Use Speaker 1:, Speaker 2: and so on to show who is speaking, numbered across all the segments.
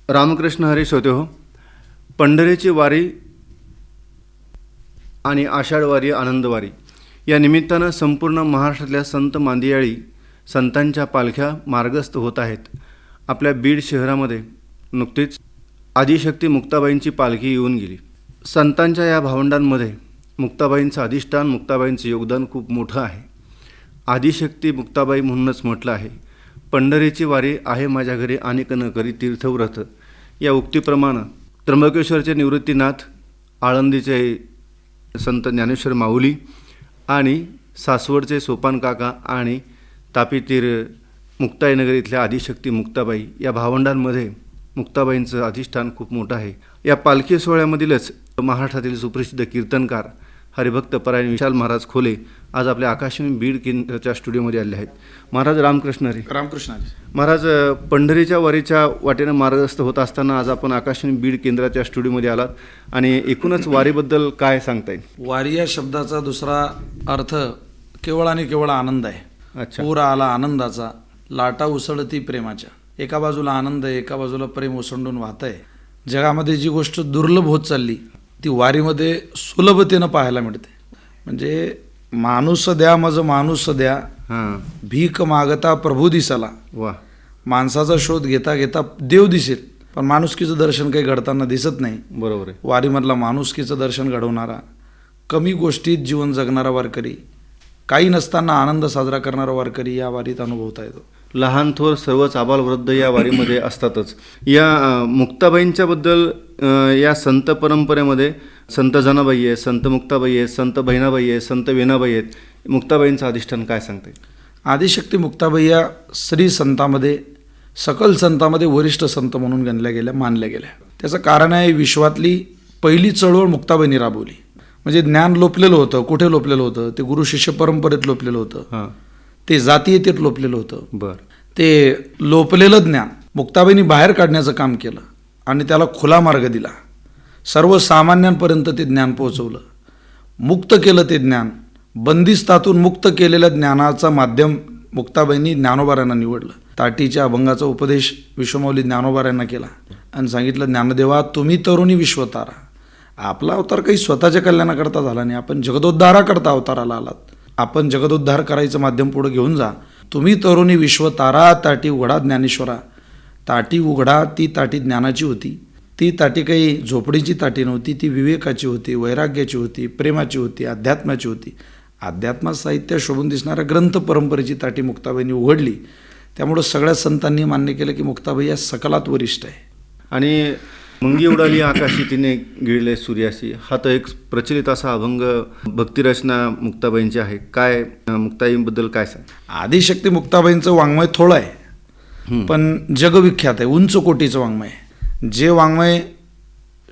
Speaker 1: रामकृष्ण हरी श्रोते हो. पंढरीची वारी आणि आषाढवारी आनंदवारी या निमित्तानं संपूर्ण महाराष्ट्रातल्या संत मांदियाळी संतांच्या पालख्या मार्गस्थ होत आहेत. आपल्या बीड शहरामध्ये नुकतीच आदिशक्ती मुक्ताबाईंची पालखी येऊन गेली. संतांच्या या भावंडांमध्ये मुक्ताबाईंचं अधिष्ठान, मुक्ताबाईंचं योगदान खूप मोठं आहे. आदिशक्ती मुक्ताबाई म्हणूनच म्हटलं आहे. पंढरीची वारी आहे माझ्या घरी अनेक न करी तीर्थव्रत या उक्तीप्रमाणे त्र्यंबकेश्वरचे निवृत्तीनाथ, आळंदीचे संत ज्ञानेश्वर माऊली आणि सासवडचे सोपान काका आणि तापीतीर मुक्ताईनगर इथल्या आदिशक्ती मुक्ताबाई या भावंडांमध्ये मुक्ताबाईंचं अधिष्ठान खूप मोठं आहे. या पालखी सोहळ्यामधीलच महाराष्ट्रातील सुप्रसिद्ध कीर्तनकार हरिभक्त परायण विशाल महाराज खोले आज आपल्या आकाशवाणी बीड केंद्राच्या स्टुडिओमध्ये आले आहेत. महाराज रामकृष्ण हरी.
Speaker 2: रामकृष्ण हरी.
Speaker 1: महाराज, पंढरीच्या वारीच्या वाटेनं मार्गस्थ होत असताना आज आपण आकाशवाणी बीड केंद्राच्या स्टुडिओमध्ये आलात आणि एकूणच वारीबद्दल काय सांगता येईल?
Speaker 2: वारी या शब्दाचा दुसरा अर्थ केवळ आणि केवळ आनंद आहे.
Speaker 1: अच्छा.
Speaker 2: पूर आला आनंदाचा, लाटा उसळती प्रेमाच्या. एका बाजूला आनंद आहे, एका बाजूला प्रेम ओसंडून वाहत आहे. जगामध्ये जी गोष्ट दुर्लभ होत चालली ती वारीमध्ये सुलभतेनं पाहायला मिळते. म्हणजे माणूस द्या मज माणूस द्या,
Speaker 1: हां,
Speaker 2: भीक मागता प्रभू दिसाला.
Speaker 1: वा.
Speaker 2: माणसाचा शोध घेता घेता देव दिसेल, पण माणुसकीचं दर्शन काही घडताना दिसत नाही.
Speaker 1: बरोबर आहे.
Speaker 2: वारीमधला माणुसकीचं दर्शन घडवणारा, कमी गोष्टीत जीवन जगणारा वारकरी, काही नसताना आनंद साजरा करणारा वारकरी या वारीत अनुभवता येतो.
Speaker 1: लहान थोर सर्वच आबाल वृद्ध या वारीमध्ये असतातच. या मुक्ताबाईंच्या बद्दल या संत परंपरेमध्ये संत जनाबाई आहे, संत मुक्ताबाई आहे, संत बहिणाबाई आहे, संत वेणाबाई आहेत. मुक्ताबाईंचं अधिष्ठान काय सांगते?
Speaker 2: आदिशक्ती मुक्ताबाई या श्री संतामध्ये, सकल संतामध्ये वरिष्ठ संत म्हणून गणल्या गेल्या, मानल्या गेल्या. त्याचं कारण आहे, विश्वातली पहिली चळवळ मुक्ताबाईंनी राबवली. म्हणजे ज्ञान लोपलेलं होतं. कुठे लोपलेलं होतं? ते गुरु शिष्य परंपरेत लोपलेलं होतं.
Speaker 1: हां,
Speaker 2: ते जातीयतेत लोपलेलं होतं.
Speaker 1: बरं.
Speaker 2: ते लोपलेलं ज्ञान मुक्ताबाईंनी बाहेर काढण्याचं काम केलं आणि त्याला खुला मार्ग दिला. सर्वसामान्यांपर्यंत ते ज्ञान पोहोचवलं, मुक्त केलं. ते ज्ञान बंदिस्तातून मुक्त केलेल्या ज्ञानाचं माध्यम मुक्ताबाईंनी ज्ञानोबारांना निवडलं. ताटीच्या अभंगाचा उपदेश विश्वमौली ज्ञानोबारांना केला आणि सांगितलं, ज्ञानदेवा तुम्ही तरुणी विश्वतारा. आपला अवतार काही स्वतःच्या कल्याणाकरता झाला नाही, आपण जगदोद्धाराकरता अवताराला आलात. आपण जगदोद्धार करायचं माध्यम पुढे घेऊन जा. तुम्ही तरुणी विश्वतारा, ताटी उघडा ज्ञानेश्वरा. ताटी उघडा, ती ताटी ज्ञानाची होती. ती ताटी काही झोपडीची ताटी नव्हती, ती विवेकाची होती, वैराग्याची होती, प्रेमाची होती, अध्यात्माची होती. अध्यात्मात साहित्य शोभून दिसणाऱ्या ग्रंथ परंपरेची ताटी मुक्ताबाईंनी उघडली. त्यामुळं सगळ्या संतांनी मान्य केलं की मुक्ताबाई या सकलात वरिष्ठ आहे.
Speaker 1: आणि मुंगी उडाली आकाशी तिने गिळले सूर्याशी, हा तर एक प्रचलित असा अभंग भक्तिरचना मुक्ताबाईंची आहे. काय मुक्ताबाईंबद्दल काय सांग?
Speaker 2: आदिशक्ती मुक्ताबाईंचं वाङ्मय थोडं आहे, पण जगविख्यात आहे. उंच कोटीचं वाङ्मय आहे. जे वाङ्मय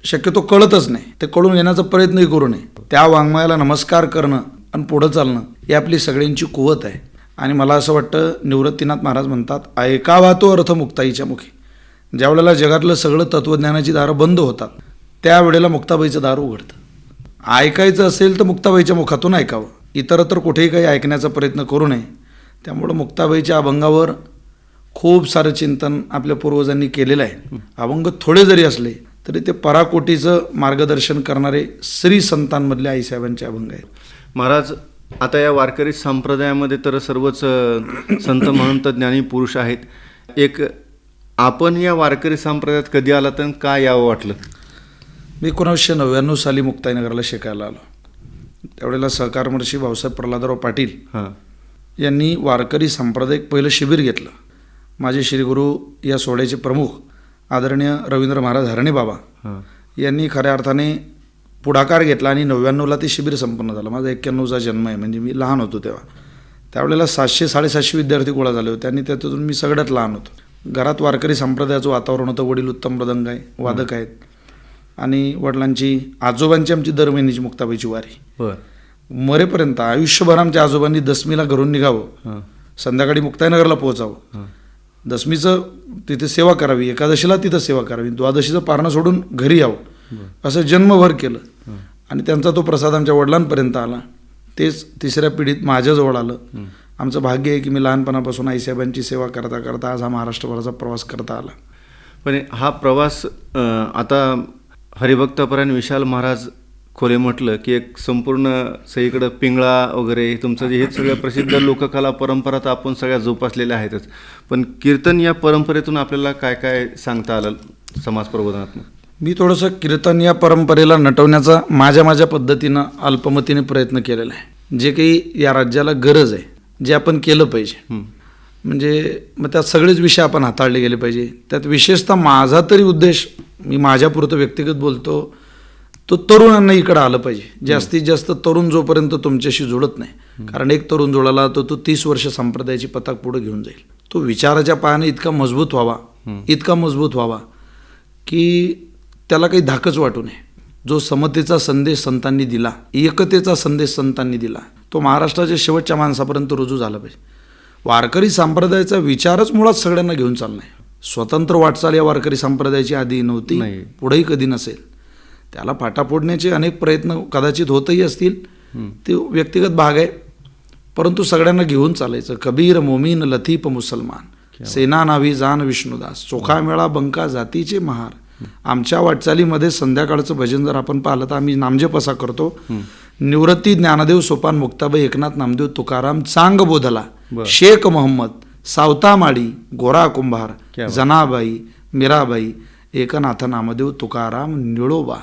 Speaker 2: शक्यतो कळतच नाही, ते कळून घेण्याचा प्रयत्नही करू नये. त्या वाङ्मयाला नमस्कार करणं आणि पुढं चालणं ही आपली सगळ्यांची कुवत आहे. आणि मला असं वाटतं, निवृत्तीनाथ महाराज म्हणतात, ऐकावा तो अर्थ मुक्ताईच्या मुखी. ज्या वेळेला जगातलं सगळं तत्त्वज्ञानाची दारं बंद होतात, त्यावेळेला मुक्ताबाईचं दार उघडतं. ऐकायचं असेल तर मुक्ताबाईच्या मुखातून ऐकावं, इतरत्र कुठेही काही ऐकण्याचा प्रयत्न करू नये. त्यामुळं मुक्ताबाईच्या अभंगावर खूप सारं चिंतन आपल्या पूर्वजांनी केलेलं आहे. अभंग थोडे जरी असले तरी ते पराकोटीचं मार्गदर्शन करणारे श्री संतांमधले आईसाहेबांचे अभंग आहेत.
Speaker 1: महाराज, आता या वारकरी संप्रदायामध्ये तर सर्वच संत महंत ज्ञानी पुरुष आहेत. एक आपण या वारकरी संप्रदायात कधी आला तर काय यावं वाटलं?
Speaker 2: मी 1999 साली मुक्ताईनगरला शिकायला आलो. त्यावेळेला सहकार महर्षी भाऊसाहेब प्रल्हादराव पाटील
Speaker 1: हां,
Speaker 2: यांनी वारकरी संप्रदायिक पहिलं शिबिर घेतलं. माझे श्रीगुरू या सोहळ्याचे प्रमुख आदरणीय रवींद्र महाराज हरणे बाबा
Speaker 1: हां,
Speaker 2: यांनी खऱ्या अर्थाने पुढाकार घेतला आणि 99ला ते शिबिर संपन्न झालं. माझा 91चा जन्म आहे, म्हणजे मी लहान होतो तेव्हा. त्यावेळेला 700-750 विद्यार्थी गोळा झाले होते आणि त्यातून मी सगळ्यात लहान होतो. घरात वारकरी संप्रदायाचं वातावरण होतं. वडील उत्तम मृदंग आहे, वादक आहेत. आणि वडिलांची, आजोबांची आमची दर महिन्याची मुक्ताबाईची वारी.
Speaker 1: बरं.
Speaker 2: मरेपर्यंत आयुष्यभर आमच्या आजोबांनी दसमीला घरून निघावं,
Speaker 1: हां,
Speaker 2: संध्याकाळी मुक्ताईनगरला पोहोचावं,
Speaker 1: हां,
Speaker 2: दसमीचं तिथे सेवा करावी, एकादशीला तिथं सेवा करावी, द्वादशीचं पारणं सोडून घरी यावं, असं जन्मभर केलं. आणि त्यांचा तो प्रसाद आमच्या वडिलांपर्यंत आला. तेच तिसऱ्या पिढीत माझ्याजवळ आलं. आमचं भाग्य आहे की मी लहानपणापासून आईसाहेबांची सेवा करता करता आज हा महाराष्ट्रभराचा प्रवास करता आला.
Speaker 1: पण हा प्रवास आता हरिभक्तपरायण विशाल महाराज खोले म्हटलं की एक संपूर्ण सगळीकडं पिंगळा वगैरे तुमचं जे हे सगळं प्रसिद्ध लोककला परंपरा तर आपण सगळ्या जोपासलेल्या आहेतच, पण कीर्तन या परंपरेतून आपल्याला काय काय सांगता आलं समाज प्रबोधनात्मक?
Speaker 2: मी थोडंसं कीर्तन या परंपरेला नटवण्याचा माझ्या पद्धतीनं अल्पमतीने प्रयत्न केलेला आहे. जे काही या राज्याला गरज आहे, जे आपण केलं पाहिजे, म्हणजे मग त्यात सगळेच विषय आपण हाताळले गेले पाहिजे. त्यात विशेषतः माझा तरी उद्देश, मी माझ्यापुरतं व्यक्तिगत बोलतो, तो तरुणांना इकडं आलं पाहिजे. जास्तीत जास्त तरुण जोपर्यंत तुमच्याशी जुळत नाही, कारण एक तरुण जुळाला तो 30 वर्ष संप्रदायाची पताक पुढे घेऊन जाईल. तो विचाराच्या पायाने इतका मजबूत व्हावा की त्याला काही धाकच वाटू नये. जो समतेचा संदेश संतांनी दिला, एकतेचा संदेश संतांनी दिला, तो महाराष्ट्राच्या शेवटच्या माणसापर्यंत रुजू झाला पाहिजे. वारकरी संप्रदायाचा विचारच मुळात सगळ्यांना घेऊन चालला आहे. स्वतंत्र वाटचाल या वारकरी संप्रदायाची आधी नव्हती, पुढेही कधी नसेल. त्याला फाटा फोडण्याचे अनेक प्रयत्न कदाचित होतही असतील, ते व्यक्तिगत भाग आहे, परंतु सगळ्यांना घेऊन चालायचं. कबीर मोमीन लतीफ मुसलमान, सेना नावी जान विष्णुदास, चोखा मेळा बंका जातीचे महार. आमच्या वाटचालीमध्ये संध्याकाळचं भजन जर आपण पाहिलं तर आम्ही नामजप असा करतो, निवृत्ती ज्ञानदेव सोपान मुक्ताबाई एकनाथ नामदेव तुकाराम चांग बोधला, शेख मोहम्मद सावता माळी गोरा कुंभार जनाबाई मीराबाई एकनाथ नामदेव तुकाराम निळोबा,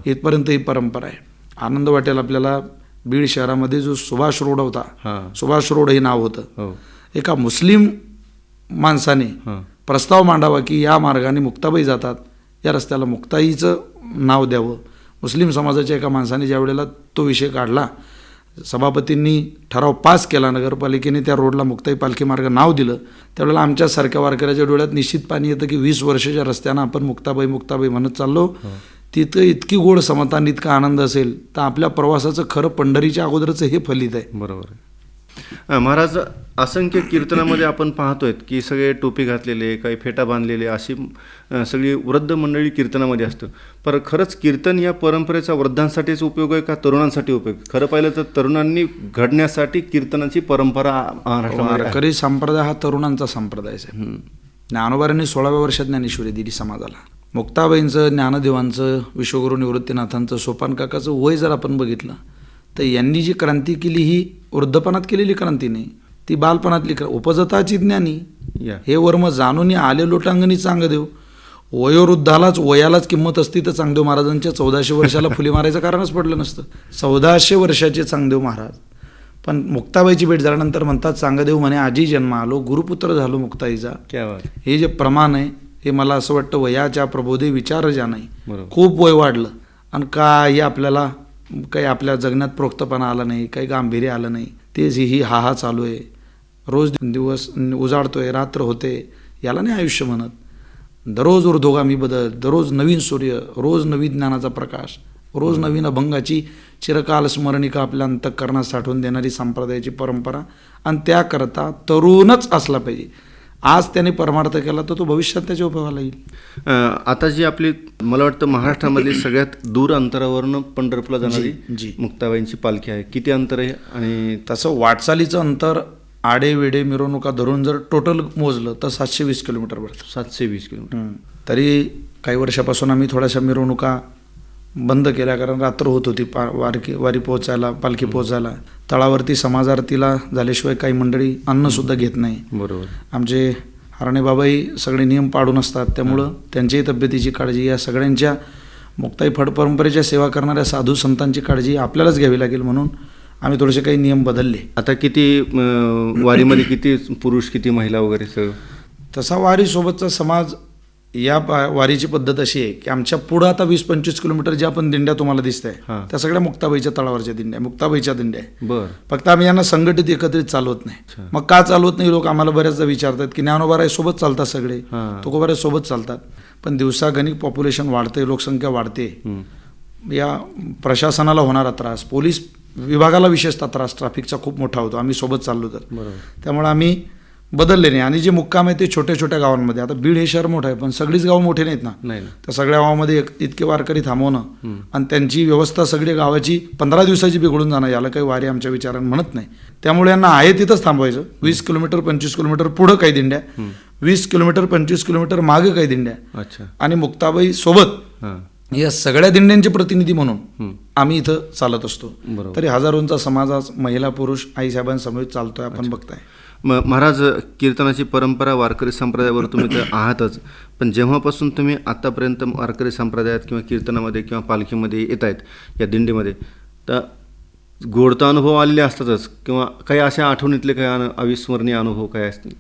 Speaker 2: इथपर्यंत ही परंपरा आहे. आनंद वाटेल आपल्याला, बीड शहरामध्ये जो सुभाष रोड होता, सुभाष रोड हे नाव होतं, एका मुस्लिम माणसाने प्रस्ताव मांडावा की या मार्गाने मुक्ताबाई जातात, या रस्त्याला मुक्ताईचं नाव द्यावं. मुस्लिम समाजाच्या एका माणसाने ज्या वेळेला तो विषय काढला, सभापतींनी ठराव पास केला, नगरपालिकेने त्या रोडला मुक्ताई पालखी मार्ग नाव दिलं, त्यावेळेला आमच्यासारख्या वारकऱ्याच्या डोळ्यात निश्चित पाणी येतं की 20 वर्षाच्या रस्त्यानं आपण मुक्ताबाई म्हणत चाललो. तिथं इतकी गोड समता आणि इतका आनंद असेल तर आपल्या प्रवासाचं खरं पंढरीच्या अगोदरचं हे फलित आहे.
Speaker 1: बरोबर आहे. महाराज, असंख्य कीर्तनामध्ये आपण पाहतोय की सगळे टोपी घातलेले, काही फेटा बांधलेले, अशी सगळी वृद्ध मंडळी कीर्तनामध्ये असतं. पण खरंच कीर्तन या परंपरेचा वृद्धांसाठीच उपयोग आहे का तरुणांसाठी उपयोग? खरं पाहिलं तर तरुणांनी घडण्यासाठी कीर्तनाची परंपरा महाराष्ट्रामध्ये.
Speaker 2: वारकरी संप्रदाय हा तरुणांचा संप्रदाय आहे. ज्ञानोबांनी 16व्या वर्षात ज्ञानेश्वरी दिली समाजाला. मुक्ताबाईंचं, ज्ञानदेवांचं, विश्वगुरू निवृत्तीनाथांचं, सोपान काकाचं वय जर आपण बघितलं तर यांनी जी क्रांती केली ही वृद्धपणात केलेली क्रांती नाही, ती बालपणातली उपजताची ज्ञानी. हे वर्म जाणून आले लोटांगणी चांगदेव, वयोवृद्धालाच वयालाच किंमत असती तर चांगदेव महाराजांच्या 1400 वर्षाला फुले मारायचं कारणच पडलं नसतं. 1400 वर्षाचे चांगदेव महाराज. पण मुक्ताबाईची भेट झाल्यानंतर म्हणतात, चांगदेव म्हणे आजी जन्म आलो, गुरुपुत्र झालो मुक्ताईचा. हे जे प्रमाण आहे हे मला असं वाटतं वयाच्या प्रबोधे विचार ज्या नाही. खूप वय वाढलं आणि काही आपल्याला काही आपल्या जगण्यात प्रोक्तपणा आला नाही, काही गांभीर्य आलं नाही. तेच ही हा चालू आहे, रोज दिवस उजाडतोय, रात्र होते, याला नाही आयुष्य म्हणत. दररोज ऊर्ध्वगामी बदल, दररोज नवीन सूर्य, रोज नवीन ज्ञानाचा प्रकाश, रोज नवीन अभंगाची चिरकाल स्मरणिका आपल्या अंतःकरणात साठवून देणारी संप्रदायाची परंपरा. आणि त्याकरता तरुणच असला पाहिजे. आज त्याने परमार्थ केला तर तो भविष्यात त्याच्या उपयोगाला येईल.
Speaker 1: आता जी आपली, मला वाटतं महाराष्ट्रामधली सगळ्यात दूर अंतरावरनं पंढरपूरला जाणारी मुक्ताबाईंची पालखी आहे, किती अंतर आहे? आणि
Speaker 2: तसं वाटचालीचं अंतर आडे वेडे मिरवणुका धरून जर टोटल मोजलं तर 720 किलोमीटर पडतं.
Speaker 1: 720 किलोमीटर.
Speaker 2: तरी काही वर्षापासून आम्ही थोड्याशा मिरवणुका बंद केल्या, कारण रात्र होत होती वारी पोहोचायला, पालखी पोहोचायला. तळावरती समाजारतीला झाल्याशिवाय काही मंडळी अन्नसुद्धा घेत नाही.
Speaker 1: बरोबर.
Speaker 2: आमचे हरणे बाबाही सगळे नियम पाडून असतात, त्यामुळं त्यांच्याही तब्येतीची काळजी, या सगळ्यांच्या मुक्ताई फड परंपरेच्या सेवा करणाऱ्या साधू संतांची काळजी आपल्यालाच घ्यावी लागेल, म्हणून आम्ही थोडेसे काही नियम बदलले.
Speaker 1: आता किती वारीमध्ये किती पुरुष, किती महिला वगैरे सगळं?
Speaker 2: तसा वारीसोबतचा समाज, या वारीची पद्धत अशी आहे की आमच्या पुढं आता 20-25 किलोमीटर ज्या पण दिंड्या तुम्हाला दिसत आहे त्या सगळ्या मुक्ताबाईच्या तळावरच्या दिंड्या, मुक्ताबाईच्या दिंड्या आहे.
Speaker 1: बरं.
Speaker 2: फक्त आम्ही यांना संघटित एकत्रित चालवत नाही. मग का चालवत नाही लोक आम्हाला बऱ्याचदा विचारतात की ज्ञानोबा सोबत चालतात सगळे, तुकोबा सोबत चालतात, पण दिवसागणिक पॉप्युलेशन वाढते, लोकसंख्या वाढते, या प्रशासनाला होणारा त्रास, पोलीस विभागाला विशेषतः त्रास ट्रॅफिकचा खूप मोठा होतो आम्ही सोबत चाललो तर. त्यामुळे आम्ही बदलले नाही. आणि जे मुक्काम आहे ते छोट्या छोट्या गावांमध्ये, आता बीड हे शहर मोठं आहे पण सगळीच गावं मोठे नाहीत ना, तर सगळ्या गावामध्ये इतके वारकरी थांबवणं आणि त्यांची व्यवस्था सगळी गावाची 15 दिवसाची बिघडून जाणं, याला काही वारी आमच्या विचारानं म्हणत नाही. त्यामुळे यांना आहे तिथंच थांबवायचं. 20 किलोमीटर 25 किलोमीटर पुढं काही दिंड्या, 20 किलोमीटर 25 किलोमीटर मागे काही दिंड्या
Speaker 1: अच्छा.
Speaker 2: आणि मुक्ताबाई सोबत
Speaker 1: हां.
Speaker 2: या सगळ्या दिंड्यांचे प्रतिनिधी म्हणून
Speaker 1: हं.
Speaker 2: आम्ही इथं चालत असतो.
Speaker 1: बरोबर.
Speaker 2: तरी हजारोंचा समाज आज महिला पुरुष आईसाहेबांसमवेत चालतोय, आपण बघताय.
Speaker 1: महाराज, कीर्तनाची परंपरा वारकरी संप्रदायावर तुम्ही तर आहातच, पण जेव्हापासून तुम्ही आत्तापर्यंत वारकरी संप्रदायात किंवा कीर्तनामध्ये किंवा पालखीमध्ये येत आहेत या दिंडीमध्ये, तर गोडता अनुभव आलेले असतातच किंवा काही अशा आठवणीतले काही अविस्मरणीय अनुभव काय असतील?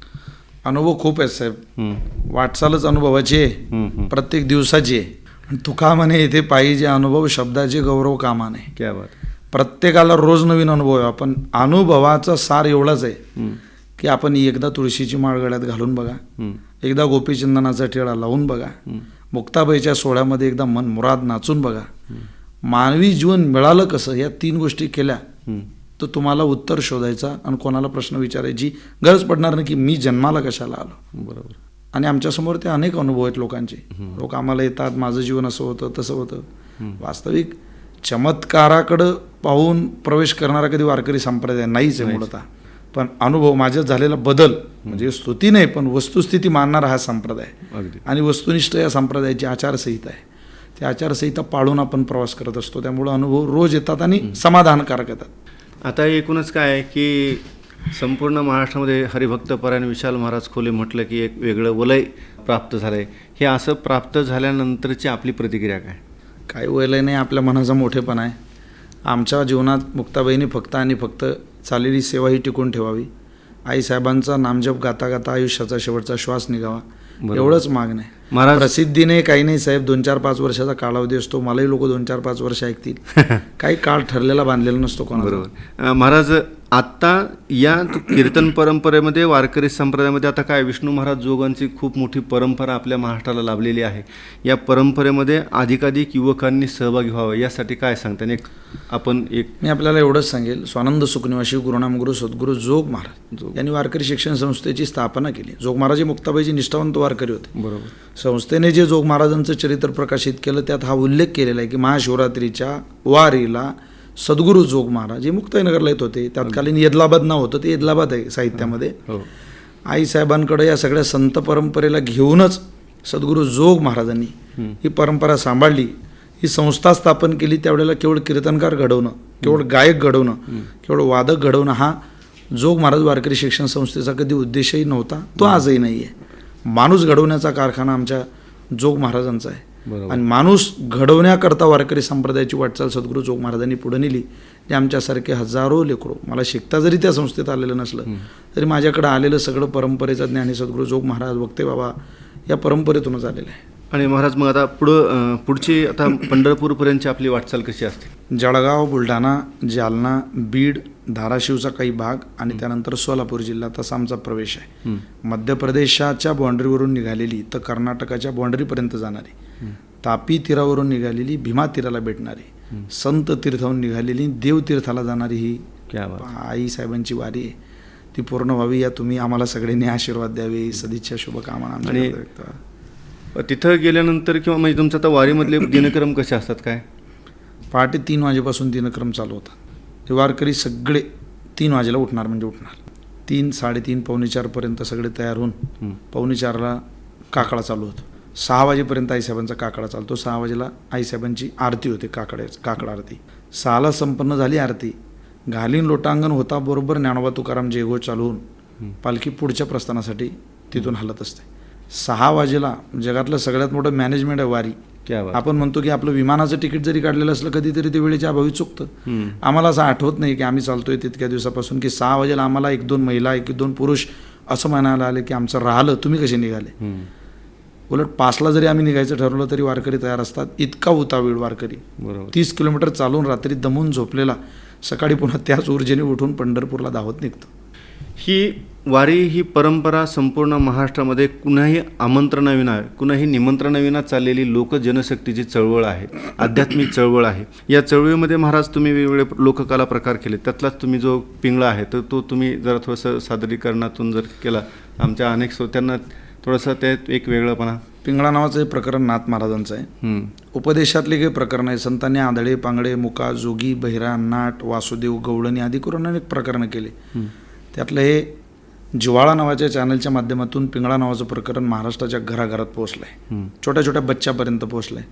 Speaker 2: अनुभव खूप आहेत साहेब.
Speaker 1: हं.
Speaker 2: वाटचालच अनुभवाची आहे,
Speaker 1: हं, हं.
Speaker 2: प्रत्येक दिवसाची आहे. आणि तुका म्हणे इथे पाहिजे अनुभव शब्दाचे गौरव कामाने.
Speaker 1: क्या बात.
Speaker 2: प्रत्येकाला रोज नवीन अनुभव आहे. आपण अनुभवाचा सार एवढाच आहे
Speaker 1: हं.
Speaker 2: की आपण एकदा तुळशीची माळ गळ्यात घालून बघा,
Speaker 1: हं.
Speaker 2: एकदा गोपीचंदनाचा टिळा लावून बघा, मुक्ताबाईच्या सोहळ्यामध्ये एकदा मन मुराद नाचून बघा. मानवी जीवन मिळालं कसं, या 3 गोष्टी केल्या
Speaker 1: हं.
Speaker 2: तर तुम्हाला उत्तर शोधायचा आणि कोणाला प्रश्न विचारायची गरज पडणार नाही की मी जन्माला कशाला आलो.
Speaker 1: बरोबर.
Speaker 2: आणि आमच्यासमोर ते अनेक अनुभव आहेत लोकांचे. लोक आम्हाला येतात, माझं जीवन असं होतं तसं होतं. वास्तविक चमत्काराकडं पाहून प्रवेश करणारा कधी वारकरी संप्रदाय नाहीच आहे मूलतः. पण अनुभव, माझ्यात झालेला बदल म्हणजे स्तुती नाही पण वस्तुस्थिती मानणारा हा संप्रदाय.
Speaker 1: अगदी.
Speaker 2: आणि वस्तुनिष्ठ या संप्रदायाची आचारसंहिता आहे. ती आचारसंहिता पाळून आपण प्रवास करत असतो. त्यामुळं अनुभव रोज येतात आणि समाधानकारक येतात.
Speaker 1: आता एकूणच काय आहे की संपूर्ण महाराष्ट्रामध्ये हरिभक्तपरायण विशाल महाराज खोले म्हटलं की एक वेगळं वलय प्राप्त झालं आहे. हे असं प्राप्त झाल्यानंतरची आपली प्रतिक्रिया काय?
Speaker 2: काही वलय नाही, आपल्या मनाचा मोठेपणा आहे. आमच्या जीवनात मुक्ताबाईंनी फक्त आणि फक्त चाललेली सेवा ही टिकून ठेवावी, आईसाहेबांचा नामजप गाता गाता आयुष्याचा शेवटचा श्वास निघावा, एवढंच मागणं आहे.
Speaker 1: महाराज,
Speaker 2: प्रसिद्धीने काही नाही साहेब. 2-4-5 वर्षाचा कालावधी असतो. मलाही लोक 2-4-5 वर्ष ऐकतील. काही काळ ठरलेला बांधलेला नसतो कोणाला.
Speaker 1: बरोबर. महाराज, आत्ता या कीर्तन परंपरेमध्ये वारकरी संप्रदायामध्ये आता काय विष्णू महाराज जोगांची खूप मोठी परंपरा आपल्या महाराष्ट्राला लाभलेली आहे. या परंपरेमध्ये अधिकाधिक युवकांनी सहभागी व्हावं यासाठी काय सांगता?
Speaker 2: मी आपल्याला एवढंच सांगेल, स्वानंद सुखनिवासी गुरुनामगुरु सद्गुरू जोग महाराज यांनी वारकरी शिक्षण संस्थेची स्थापना केली. जोग महाराज हे मुक्ताबाईचे निष्ठावंत वारकरी होते.
Speaker 1: बरोबर.
Speaker 2: संस्थेने जे जोग महाराजांचं चरित्र प्रकाशित केलं त्यात हा उल्लेख केलेला आहे की महाशिवरात्रीच्या वारीला सद्गुरू जोग महाराज हे मुक्ताईनगरला येत होते. तत्कालीन येदलाबाद नाव होतं, ते येदलाबाद आहे साहित्यामध्ये. आईसाहेबांकडे या सगळ्या संत परंपरेला घेऊनच सद्गुरू जोग महाराजांनी ही परंपरा सांभाळली, ही संस्था स्थापन केली. त्यावेळेला केवळ कीर्तनकार घडवणं, केवळ गायक घडवणं, केवळ वादक घडवणं हा जोग महाराज वारकरी शिक्षण संस्थेचा कधी उद्देशही नव्हता, तो आजही नाही आहे. माणूस घडवण्याचा कारखाना आमच्या जोग महाराजांचा आहे. आणि माणूस घडवण्याकरता वारकरी संप्रदायाची वाटचाल सद्गुरू जोग महाराजांनी पुढे नेली. ते आमच्यासारखे हजारो लेकरो, मला शिकता जरी त्या संस्थेत आलेलं नसलं तरी माझ्याकडे आलेलं सगळं परंपरेचं ज्ञान हे सद्गुरू जोग महाराज बघते बाबा या परंपरेतूनच आलेलं आहे.
Speaker 1: आणि महाराज, मग आता पुढची आता पंढरपूरपर्यंतची आपली वाटचाल कशी असते?
Speaker 2: जळगाव, बुलढाणा, जालना, बीड, धाराशिवचा काही भाग आणि त्यानंतर सोलापूर जिल्हा तसा आमचा प्रवेश आहे. मध्य प्रदेशाच्या बाँड्रीवरून निघालेली तर कर्नाटकाच्या बाँड्रीपर्यंत जाणारी, तापी तीरावरून निघालेली भीमा तीराला भेटणारी, संत तीर्थावरून निघालेली देव तीर्थाला जाणारी ही आई साहेबांची वारी आहे. ती पूर्ण व्हावी या तुम्ही आम्हाला सगळ्यांनी आशीर्वाद द्यावे, सदिच्छा शुभकामना.
Speaker 1: आणि तिथं गेल्यानंतर किंवा म्हणजे तुमचं आता वारीमधले दिनक्रम कसे असतात काय?
Speaker 2: पहाटे 3 वाजेपासून दिनक्रम चालू होतात. ते वारकरी सगळे 3 वाजेला उठणार म्हणजे उठणार. 3, 3:30, 3:45पर्यंत सगळे तयार होऊन 4:45ला काकडा चालू होतो. 6 वाजेपर्यंत आईसाहेबांचा काकडा चालतो. 6 वाजेला आईसाहेबांची आरती होते, काकडा आरती. 6ला संपन्न झाली आरती, घालीन लोटांगण होता बरोबर ज्ञानोबा तुकाराम जयघोष चालू होऊन पालखी पुढच्या प्रस्थानासाठी तिथून हलत असते. 6 वाजेला जगातलं सगळ्यात मोठं मॅनेजमेंट आहे वारी. आपण म्हणतो की आपलं विमानाचं तिकीट जरी काढलेलं असलं कधीतरी ते वेळेच्या अभावी चुकतं. आम्हाला असं आठवत नाही की आम्ही चालतोय तितक्या दिवसापासून की 6 वाजेला आम्हाला 1-2 महिला 1-2 पुरुष असं म्हणायला आले की आमचं राहिलं, तुम्ही कसे निघाले. उलट 5ला जरी आम्ही निघायचं ठरवलं तरी वारकरी तयार असतात. इतका उतावीळ वारकरी. 30 किलोमीटर चालून रात्री दमून झोपलेला सकाळी पुन्हा त्याच ऊर्जेने उठून पंढरपूरला धावत निघतो.
Speaker 1: ही वारी ही परंपरा संपूर्ण महाराष्ट्रामध्ये कुणाही आमंत्रणाविना, कुणाही निमंत्रणाविना चाललेली लोकजनशक्तीची चळवळ आहे, आध्यात्मिक चळवळ आहे. या चळवळीमध्ये महाराज तुम्ही वेगवेगळे लोककला प्रकार केले, त्यातलाच तुम्ही जो पिंगळा आहे तर तो तुम्ही जरा थोडंसं सादरीकरणातून जर केला आमच्या अनेक श्रोत्यांना थोडंसं त्यात एक वेगळंपणा.
Speaker 2: पिंगळा नावाचं हे प्रकरण नाथ महाराजांचं आहे. उपदेशातले काही प्रकरण आहे. संतांनी आंधळे, पांगडे, मुका, जोगी, बहिरा, नाट, वासुदेव, गवळणी आदी करून अनेक प्रकरणं केले. त्यातलं हे जिव्हाळा नावाच्या चॅनलच्या माध्यमातून पिंगळा नावाचं प्रकरण महाराष्ट्राच्या घराघरात पोहोचलं आहे. छोट्या छोट्या बच्च्यापर्यंत पोहोचलं आहे.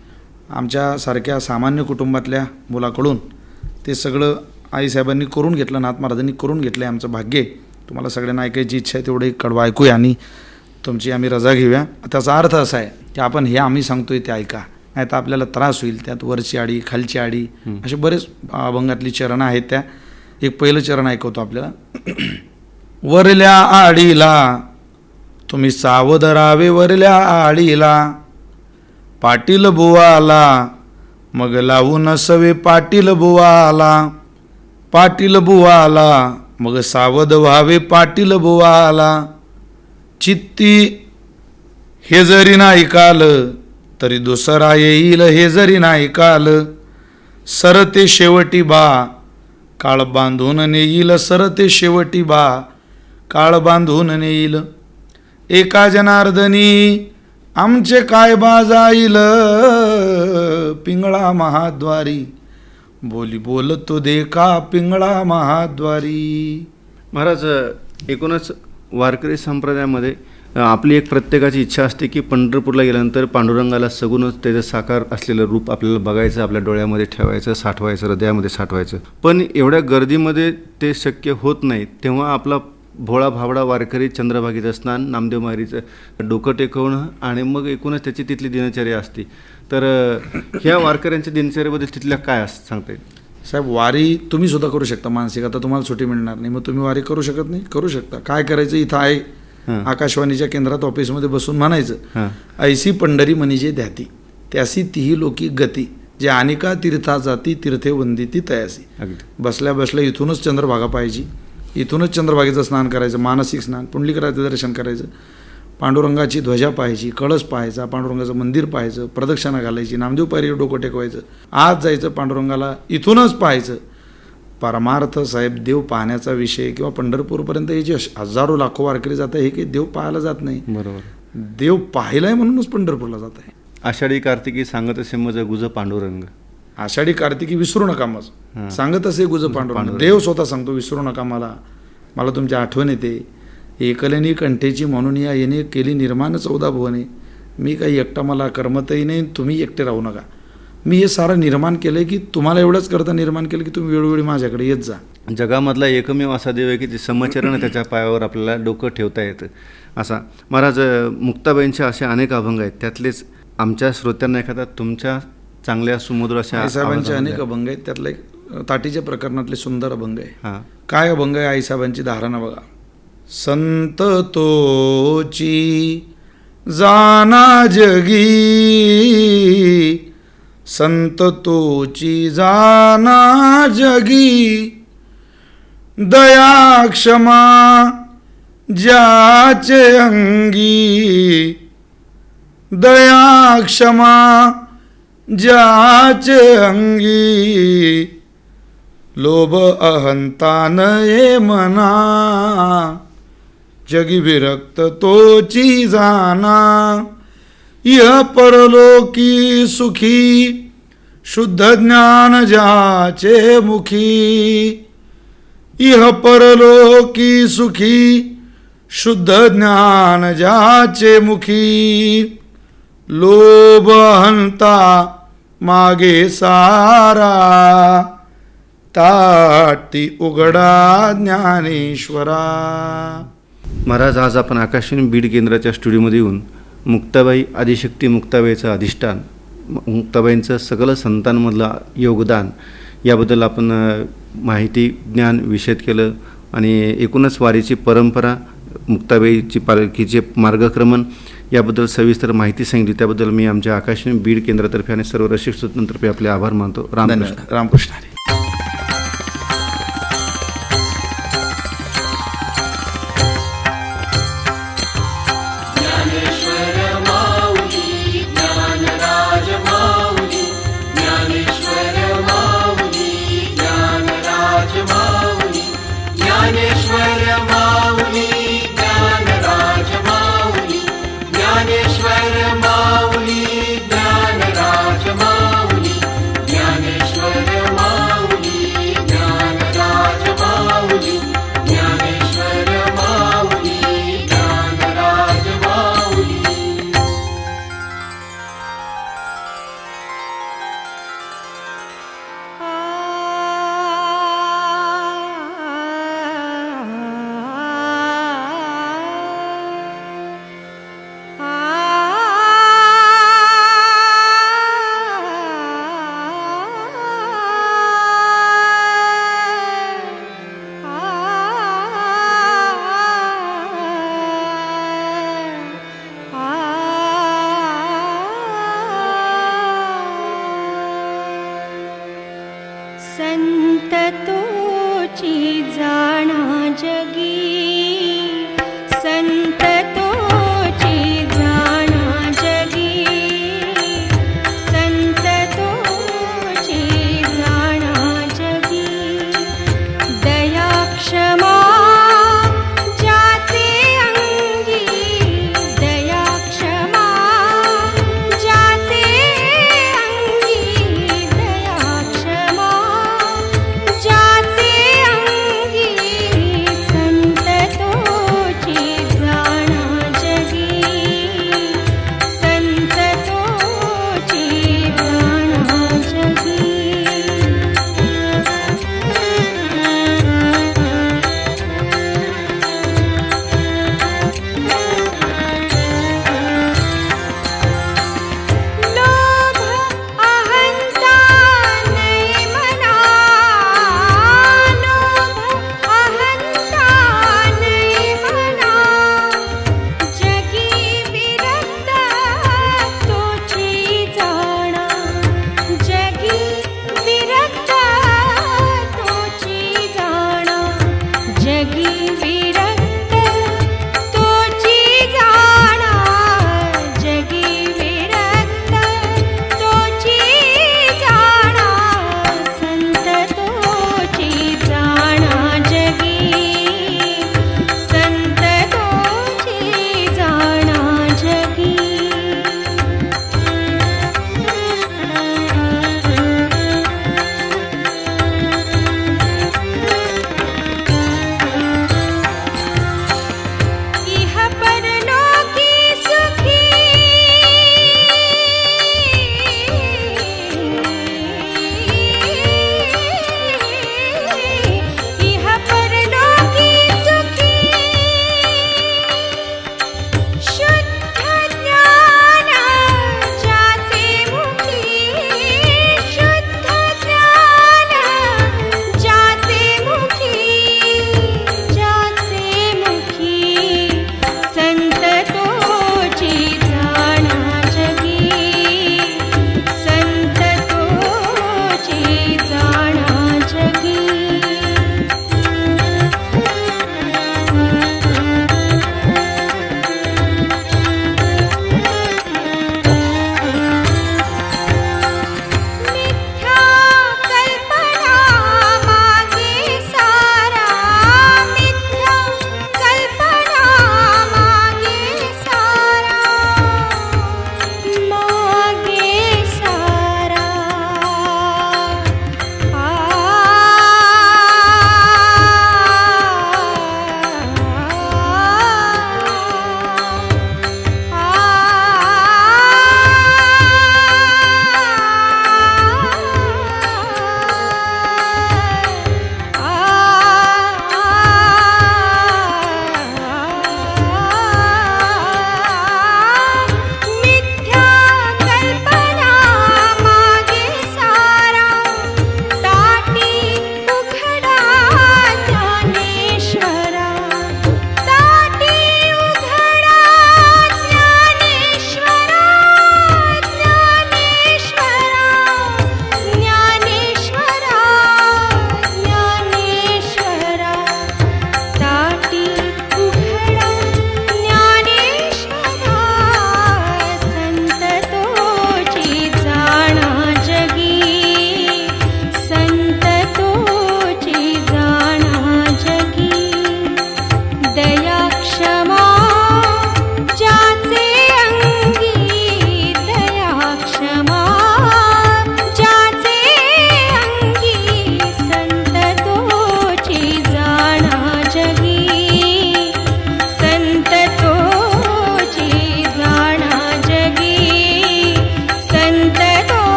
Speaker 2: आमच्यासारख्या सामान्य कुटुंबातल्या मुलाकडून ते सगळं आईसाहेबांनी करून घेतलं, नाथ महाराजांनी करून घेतलं आहे. आमचं भाग्य आहे. तुम्हाला सगळ्यांना ऐकायची इच्छा आहे तेवढे कडवा ऐकूया आणि तुमची आम्ही रजा घेऊया. त्याचा अर्थ असा आहे की आपण हे आम्ही सांगतोय ते ऐका, नाही तर आपल्याला त्रास होईल. त्यात वरची आडी, खालची आडी असे बरेच अभंगातली चरणं आहेत. त्या एक पहिलं चरण ऐकवतो आपल्याला. वरल्या आडीला तुम्ही सावध राहावे, वरल्या आडीला पाटील बुवाला मग लावू नसवे, पाटील बुवाला पाटील बुवाला मग सावध व्हावे, पाटील बुवाला चित्ती हे जरी नाही काल तरी दुसरा येईल, हे जरी नाही काल सरते शेवटी बा काळ बांधून नेईल, सरते शेवटी बा काळ बांधून नेईल. एका जनार्दनी आमचे काय बाजाईल, पिंगळा महाद्वारी बोली बोलतो देखा, पिंगळा महाद्वारी.
Speaker 1: महाराज, एकूणच वारकरी संप्रदायामध्ये आपली एक प्रत्येकाची इच्छा असते की पंढरपूरला गेल्यानंतर पांडुरंगाला सगूनच त्याचं साकार असलेलं रूप आपल्याला बघायचं, आपल्या डोळ्यामध्ये ठेवायचं, साठवायचं, हृदयामध्ये साठवायचं. पण एवढ्या गर्दीमध्ये ते शक्य होत नाही. तेव्हा आपला भोळा भावडा वारकरी चंद्रभागेचं स्नान, नामदेव मारीचं डोकं टेकवणं आणि मग एकूणच त्याची तिथली दिनचर्या असते. तर ह्या वारकऱ्यांच्या दिनचर्येबद्दल तिथल्या काय असं सांगता येईल?
Speaker 2: साहेब, वारी तुम्ही सुद्धा करू शकता मानसिक. आता तुम्हाला सुट्टी मिळणार नाही, मग तुम्ही वारी करू शकत नाही? करू शकता. काय करायचं? इथं आहे आकाशवाणीच्या केंद्रात ऑफिसमध्ये बसून म्हणायचं, ऐसी पंढरी मनिजे ध्याती त्यासी तीही लोकी गती, जे अनेका तीर्था जाती तीर्थे वंदिती तयासी. बसल्या बसल्या इथूनच चंद्रभागा पाहिजे, इथूनच चंद्रभागेचं स्नान करायचं, मानसिक स्नान, पुंडलिकाचं दर्शन करायचं, पांडुरंगाची ध्वजा पाहायची, कळस पाहायचा, पांडुरंगाचं मंदिर पाहायचं, प्रदक्षिणा घालायची, नामदेव पायरीवर डोकं टेकवायचं, आज जायचं पांडुरंगाला, इथूनच पाहायचं. परमार्थ साहेब, देव पाहण्याचा विषय किंवा पंढरपूरपर्यंत हे जे हजारो लाखो वारकरी जात आहे, हे काही देव पाहायला जात नाही.
Speaker 1: बरोबर.
Speaker 2: देव पाहिलाय म्हणूनच पंढरपूरला जात आहे.
Speaker 1: आषाढी कार्तिकी सांगत असे मज गुज पांडुरंग.
Speaker 2: आषाढी कार्तिकी विसरू नका मग सांगत असे गुज पांडुरंग. देव स्वतः सांगतो, विसरू नका मला, मला तुमची आठवण येते. एकल्यानी कंठेची म्हणून या येणे केली निर्माण 14 भुवने. मी काही एकटा, मला करमतही नाही, तुम्ही एकटे राहू नका. मी हे सारं निर्माण केलं की तुम्हाला एवढंच करता निर्माण केलं की तुम्ही वेळोवेळी माझ्याकडे येत जा.
Speaker 1: जगामधला एकमेव असा देव आहे की ते समचरण त्याच्या पायावर आपल्याला डोकं ठेवता येतं असा. महाराज, मुक्ताबाईंचे असे अनेक अभंग आहेत, त्यातलेच आमच्या श्रोत्यांना एखादा तुमच्या चांगल्या सुमधुर अशा
Speaker 2: आईसाहेबांचे अनेक अभंग आहेत. त्यातलं एक ताटीच्या प्रकरणातले सुंदर अभंग आहे. काय अभंग आहे आईसाहेबांची? धारणा बघा. संत तोची जाना जगी, संत तोची जाना जगी, दया क्षमा ज्याचे अंगी, दया क्षमा ज्याचे अंगी, लोभ अहंता नये मना, जगी विरक्त तोची जाना, इह परलोकी सुखी, शुद्ध ज्ञान ज्याचे मुखी, इह परलोकी सुखी, शुद्ध ज्ञान ज्याचे मुखी, लोभ हंता मागे सारा, ताटी उघडा ज्ञानेश्वरा.
Speaker 1: महाराज, आज आपण आकाशवाणी बीड केंद्राच्या स्टुडिओमध्ये येऊन मुक्ताबाई, आदिशक्ती मुक्ताबाईचं अधिष्ठान, मुक्ताबाईंचं सगळं संतांमधलं योगदान याबद्दल आपण माहिती, ज्ञान विषद केलं आणि एकूणच वारीची परंपरा, मुक्ताबाईची पालखीचे मार्गक्रमण याबद्दल सविस्तर माहिती सांगितली. त्याबद्दल मी आमच्या आकाशवाणी बीड केंद्रातर्फे आणि सर्व रसिक श्रोत्यांतर्फे आपले आभार मानतो. रामकृष्ण.
Speaker 2: रामकृष्ण.